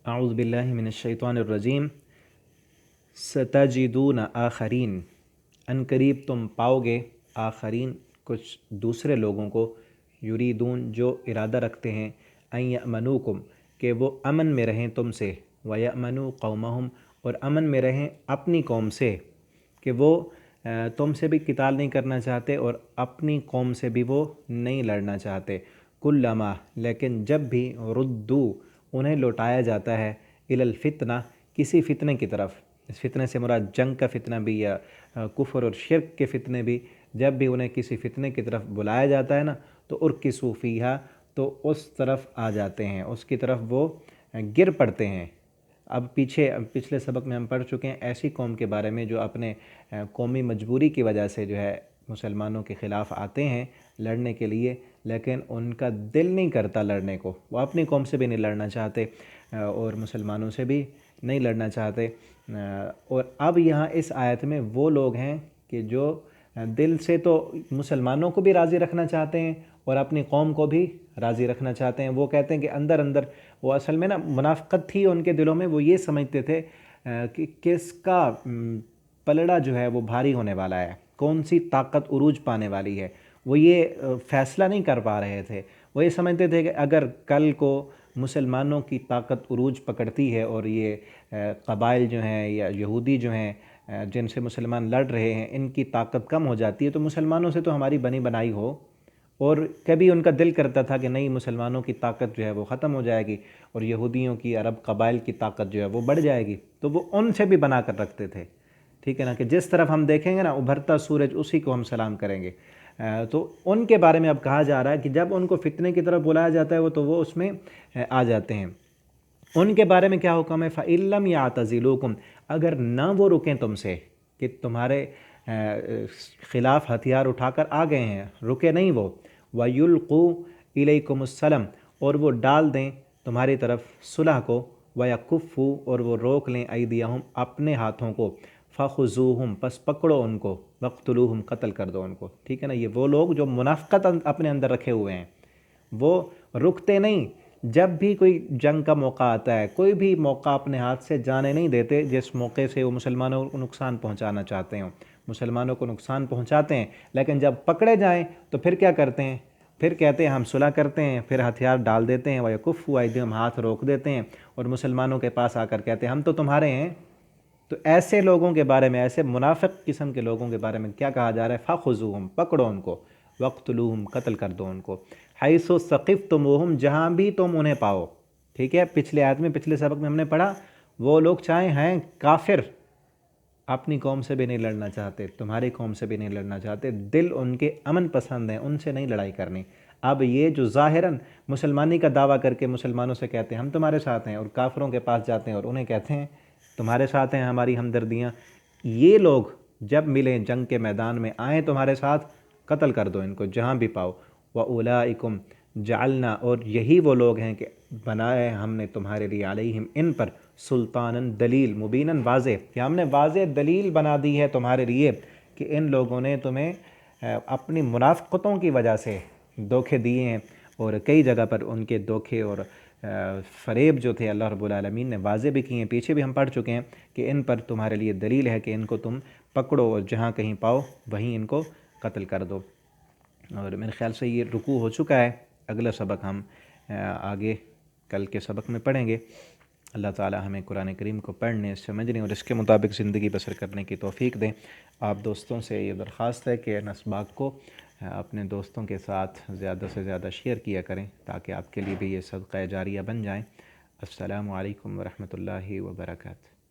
अऊज़ु बिल्लाहि मिनश्शैतानिर्रजीम। सतजिदून आखरीन, अनकरीब तुम पाओगे आखरीन कुछ दूसरे लोगों को, युरीदून जो इरादा रखते हैं, अन यअमनूकुम कि वो अमन में रहें तुमसे, व यअमनू कौमहुम और अमन में रहें अपनी कौम से, कि वो तुमसे भी किताल नहीं करना चाहते और अपनी कौम से भी वो नहीं लड़ना चाहते। कुल्लमा, लेकिन जब भी रुद्दू उन्हें लौटाया जाता है, इलल फितना किसी फ़ितने की तरफ, इस फितने से मुराद जंग का फ़ितना भी या कुफ़र और शिरक के फ़ितने भी, जब भी उन्हें किसी फ़ितने की तरफ बुलाया जाता है ना, तो उरकिसू फ़ीहा, तो उस तरफ आ जाते हैं, उसकी तरफ वो गिर पड़ते हैं। अब पिछले सबक में हम पढ़ चुके हैं ऐसी कौम के बारे में जो अपने कौमी मजबूरी की वजह से जो है मुसलमानों के ख़िलाफ़ आते हैं लड़ने के लिए, लेकिन उनका दिल नहीं करता लड़ने को, वो अपनी कौम से भी नहीं लड़ना चाहते और मुसलमानों से भी नहीं लड़ना चाहते। और अब यहाँ इस आयत में वो लोग हैं कि जो दिल से तो मुसलमानों को भी राज़ी रखना चाहते हैं और अपनी कौम को भी राज़ी रखना चाहते हैं। वो कहते हैं कि अंदर अंदर वो असल में ना मुनाफ़िक़त थी उनके दिलों में, वो ये समझते थे कि किसका पलड़ा जो है वो भारी होने वाला है, कौन सी ताकत उरूज पाने वाली है। वो ये फ़ैसला नहीं कर पा रहे थे। वो ये समझते थे कि अगर कल को मुसलमानों की ताकत उरूज पकड़ती है और ये क़बाइल जो हैं या यहूदी जो हैं जिनसे मुसलमान लड़ रहे हैं, इनकी ताकत कम हो जाती है, तो मुसलमानों से तो हमारी बनी बनाई हो। और कभी उनका दिल करता था कि नहीं, मुसलमानों की ताकत जो है वो ख़त्म हो जाएगी और यहूदियों की, अरब क़बाइल की ताकत जो है वो बढ़ जाएगी, तो वो उनसे भी बना कर रखते थे। ठीक है ना, कि जिस तरफ हम देखेंगे ना उभरता सूरज, उसी को हम सलाम करेंगे। तो उनके बारे में अब कहा जा रहा है कि जब उनको फितने की तरफ बुलाया जाता है तो वो उसमें आ जाते हैं। उनके बारे में क्या हुक्म है? फ़इल्लम यातज़िलूकुम, अगर ना वो रुकें तुमसे, कि तुम्हारे ख़िलाफ़ हथियार उठाकर आ गए हैं, रुके नहीं वो, वयुल्क़ू इलैकुमुस्सलम, और वो डाल दें तुम्हारी तरफ सुलह को, वयकुफ़्फ़ू और वो रोक लें ऐदियहुम अपने हाथों को, फ़ख़ुज़ूहुम बस पकड़ो उनको, वक़्तुलूहुम कत्ल कर दो उनको। ठीक है ना, ये वो लोग जो मुनाफ़िक़त अपने अंदर रखे हुए हैं, वो रुकते नहीं। जब भी कोई जंग का मौका आता है, कोई भी मौका अपने हाथ से जाने नहीं देते जिस मौके से वो मुसलमानों को नुकसान पहुंचाना चाहते हों, मुसलमानों को नुकसान पहुंचाते हैं। लेकिन जब पकड़े जाएं तो फिर क्या करते हैं? फिर कहते हैं हम सुलह करते हैं, फिर हथियार डाल देते हैं, वयकुफ़्फ़ू ऐदियहुम, हाथ रोक देते हैं और मुसलमानों के पास आकर कहते हैं हम तो तुम्हारे हैं। तो ऐसे लोगों के बारे में, ऐसे मुनाफिक किस्म के लोगों के बारे में क्या कहा जा रहा है? फ़ख़ुज़ूहुम, पकड़ो उनको, वक़्तुलूहुम, कत्ल कर दो उनको, हैसु सक़िफ़्तुमूहुम, जहाँ भी तुम उन्हें पाओ। ठीक है, पिछले आयत में, पिछले सबक में हमने पढ़ा, वो लोग चाहे हैं काफिर, अपनी कौम से भी नहीं लड़ना चाहते, तुम्हारी कौम से भी नहीं लड़ना चाहते, दिल उनके अमन पसंद है, उनसे नहीं लड़ाई करनी। अब ये जो ज़ाहिरन मुसलमानी का दावा करके मुसलमानों से कहते हैं हम तुम्हारे साथ हैं, और काफिरों के पास जाते हैं और उन्हें कहते हैं तुम्हारे साथ हैं हमारी हमदर्दियाँ, ये लोग जब मिलें जंग के मैदान में, आएँ तुम्हारे साथ, कत्ल कर दो इनको जहाँ भी पाओ। व उलाइकुम जालना, और यही वो लोग हैं कि बनाए हमने तुम्हारे लिए, अलैहिम इन पर, सुल्तानन दलील, मुबीनन वाज़े, कि हमने वाज़े दलील बना दी है तुम्हारे लिए कि इन लोगों ने तुम्हें अपनी मुनाफ़िक़तों की वजह से धोखे दिए हैं, और कई जगह पर उनके धोखे और फ़रेब जो थे अल्लाह रब्बुल आलमीन ने वाज़े भी किए हैं। पीछे भी हम पढ़ चुके हैं कि इन पर तुम्हारे लिए दलील है कि इनको तुम पकड़ो और जहाँ कहीं पाओ वहीं इनको कत्ल कर दो। और मेरे ख़्याल से ये रुकू हो चुका है। अगला सबक हम आगे कल के सबक में पढ़ेंगे। अल्लाह ताला हमें कुरान करीम को पढ़ने, समझने और इसके मुताबिक ज़िंदगी बसर करने की तौफ़ीक दें। आप दोस्तों से ये दरख्वास्त है कि नस्बाक को अपने दोस्तों के साथ ज़्यादा से ज़्यादा शेयर किया करें ताकि आपके लिए भी ये सदक़ा जारिया बन जाएँ। अस्सलामु अलैकुम व रहमतुल्लाहि व बरकातुहू।